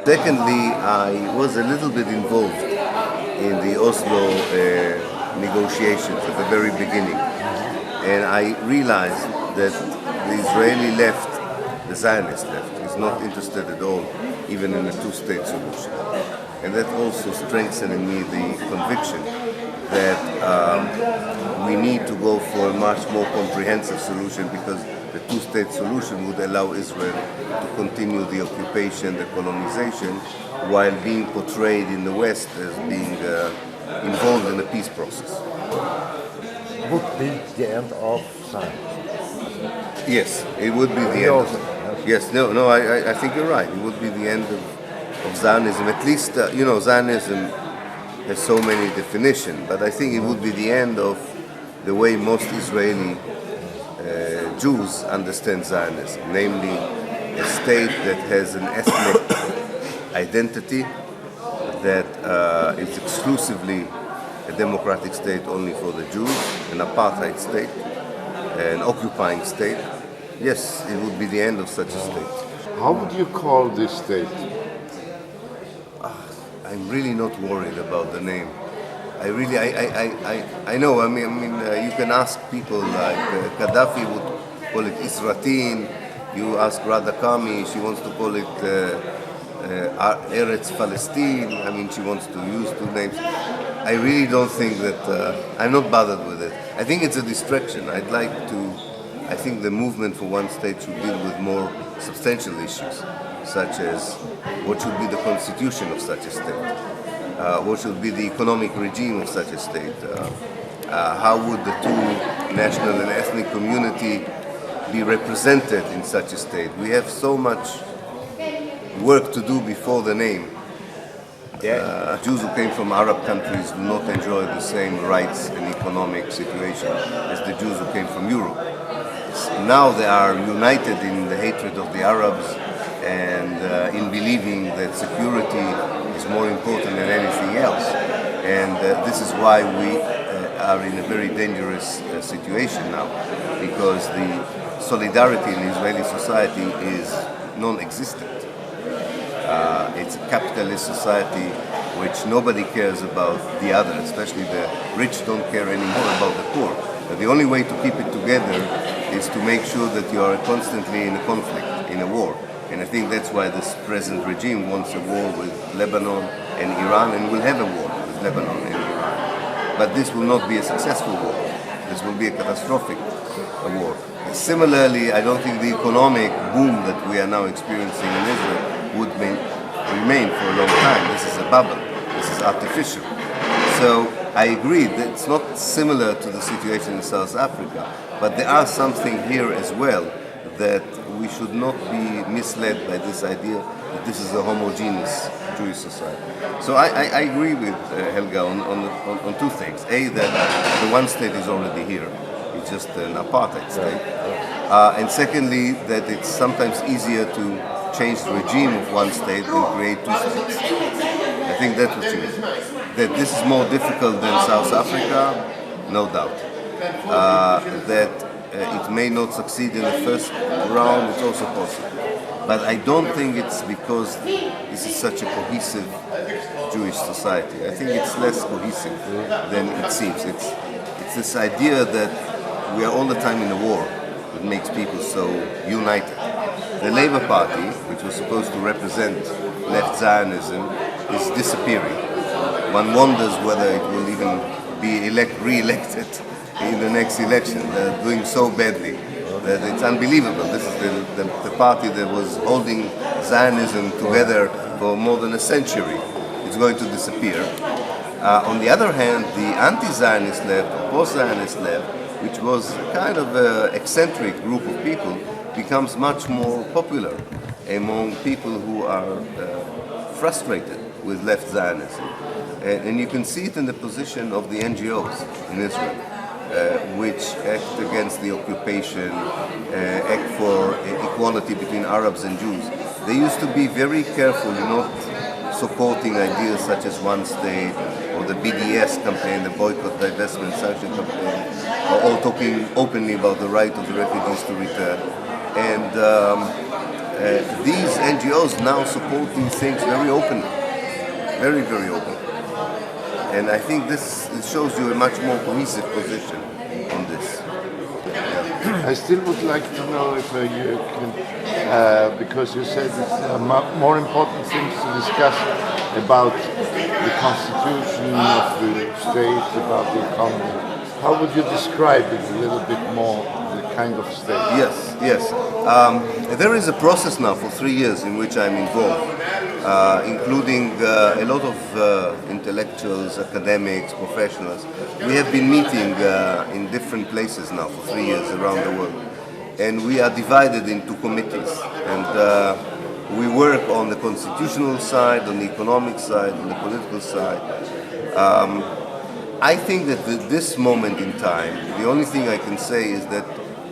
Secondly, I was a little bit involved in the Oslo negotiations at the very beginning. And I realized that the Israeli left, the Zionist left, is not interested at all, even in a two-state solution. And that also strengthened in me the conviction that we need to go for a much more comprehensive solution, because the two-state solution would allow Israel to continue the occupation, the colonization, while being portrayed in the West as being involved in the peace process. Would be the end of Zionism. Yes, it would be the end. Yes, I think you're right. It would be the end of Zionism. At least, Zionism has so many definitions, but I think it would be the end of the way most Israeli Jews understand Zionism, namely a state that has an ethnic identity, that is exclusively a democratic state only for the Jews, an apartheid state, an occupying state. Yes, it would be the end of such a state. How would you call this state? I'm really not worried about the name. I know. I mean, you can ask people like Gaddafi would call it Isratin. You ask Rada Kami, she wants to call it Eretz Palestine. I mean, she wants to use two names. I really don't think that. I'm not bothered with it. I think it's a distraction. I think the movement for one state should deal with more substantial issues, such as what should be the constitution of such a state, what should be the economic regime of such a state, how would the two national and ethnic community be represented in such a state. We have so much work to do before the name. Jews who came from Arab countries do not enjoy the same rights and economic situation as the Jews who came from Europe. Now they are united in the hatred of the Arabs and in believing that security is more important than anything else. And this is why we are in a very dangerous situation now, because the solidarity in Israeli society is non-existent. It's a capitalist society which nobody cares about the other, especially the rich don't care anymore about the poor. But the only way to keep it together is to make sure that you are constantly in a conflict, in a war. And I think that's why this present regime wants a war with Lebanon and Iran, and will have a war with Lebanon and Iran. But this will not be a successful war. This will be a catastrophic war. Similarly, I don't think the economic boom that we are now experiencing in Israel would remain for a long time. This is a bubble. This is artificial. So I agree that it's not similar to the situation in South Africa, but there are something here as well that we should not be misled by this idea that this is a homogeneous Jewish society. So I agree with Helga on two things. A, that the one state is already here. It's just an apartheid state. And secondly, that it's sometimes easier to change the regime of one state than create two states. I think that's what you mean. That this is more difficult than South Africa, no doubt. That it may not succeed in the first round, it's also possible. But I don't think it's because this is such a cohesive Jewish society. I think it's less cohesive than it seems. It's this idea that we are all the time in a war that makes people so united. The Labour Party, which was supposed to represent left Zionism, is disappearing. One wonders whether it will even be re-elected in the next election. They're doing so badly that it's unbelievable. This is the party that was holding Zionism together for more than a century. It's going to disappear. On the other hand, the anti-Zionist left, or post-Zionist left, which was kind of an eccentric group of people, becomes much more popular among people who are frustrated with left Zionism. And you can see it in the position of the NGOs in Israel, which act against the occupation, act for equality between Arabs and Jews. They used to be very careful in not supporting ideas such as one state, or the BDS campaign, the boycott, divestment, sanction campaign, or talking openly about the right of the refugees to return. And these NGOs now support these things very openly, very, very openly. And I think this shows you a much more cohesive position on this. I still would like to know if you can, because you said it's more important things to discuss about the constitution of the state, about the economy. How would you describe it a little bit more, the kind of state? Yes. There is a process now for 3 years in which I'm involved, including a lot of intellectuals, academics, professionals. We have been meeting in different places now for 3 years around the world. And we are divided into committees. And we work on the constitutional side, on the economic side, on the political side. I think that at this moment in time, the only thing I can say is that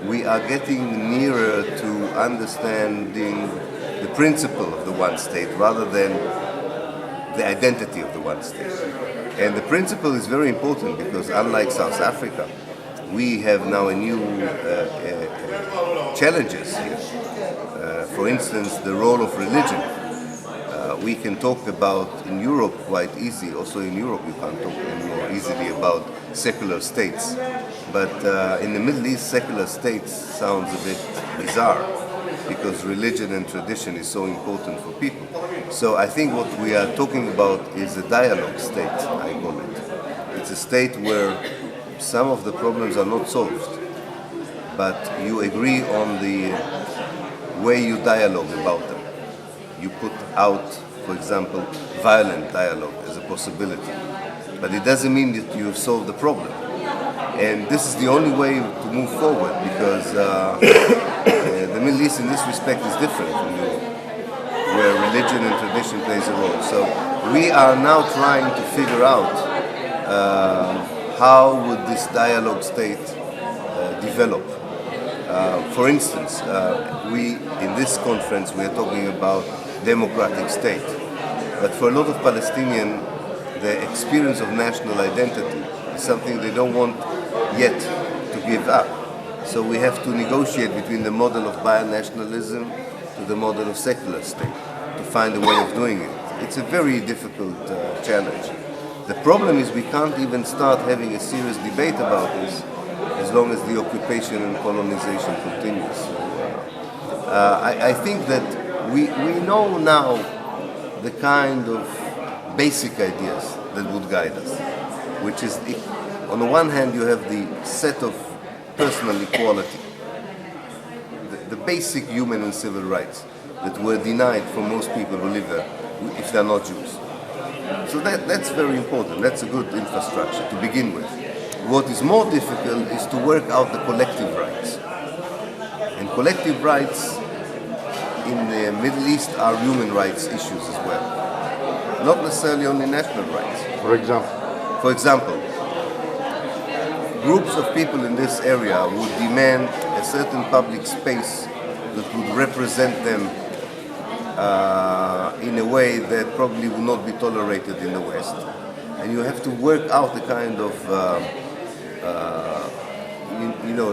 we are getting nearer to understanding the principle of the one state rather than the identity of the one state. And the principle is very important because unlike South Africa, we have now a new challenges here. For instance, the role of religion. We can talk about in Europe quite easy. Also in Europe you can't talk anymore easily about secular states. But in the Middle East, secular states sounds a bit bizarre because religion and tradition is so important for people. So I think what we are talking about is a dialogue state, I call it. It's a state where some of the problems are not solved, but you agree on the way you dialogue about them. You put out, for example, violent dialogue as a possibility, but it doesn't mean that you have solved the problem. And this is the only way to move forward because the Middle East in this respect is different from Europe, where religion and tradition plays a role. So we are now trying to figure out how would this dialogue state develop. For instance, in this conference we are talking about democratic state, but for a lot of Palestinians, the experience of national identity is something they don't want yet to give up. So we have to negotiate between the model of binationalism to the model of secular state to find a way of doing it. It's a very difficult challenge. The problem is we can't even start having a serious debate about this as long as the occupation and colonization continues. I think that we know now the kind of basic ideas that would guide us, which is, on the one hand, you have the set of personal equality, the basic human and civil rights that were denied for most people who live there, if they're not Jews. So that's very important. That's a good infrastructure to begin with. What is more difficult is to work out the collective rights. And collective rights in the Middle East are human rights issues as well. Not necessarily only national rights. For example, groups of people in this area would demand a certain public space that would represent them in a way that probably would not be tolerated in the West. And you have to work out the kind of,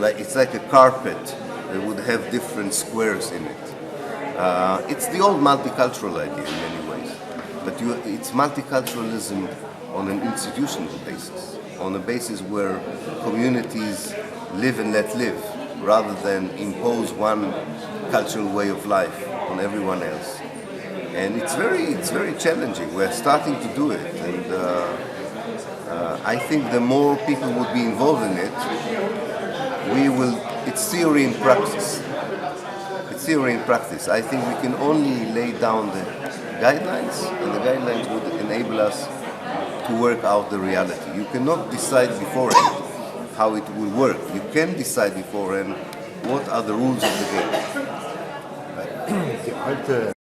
like it's like a carpet that would have different squares in it. It's the old multicultural idea in many ways, but it's multiculturalism on an institutional basis, on a basis where communities live and let live, rather than impose one cultural way of life on everyone else. And it's very challenging. We're starting to do it, and I think the more people would be involved in it, it's theory in practice. It's theory in practice. I think we can only lay down the guidelines, and the guidelines would enable us to work out the reality. You cannot decide beforehand how it will work. You can decide beforehand what are the rules of the game. die alte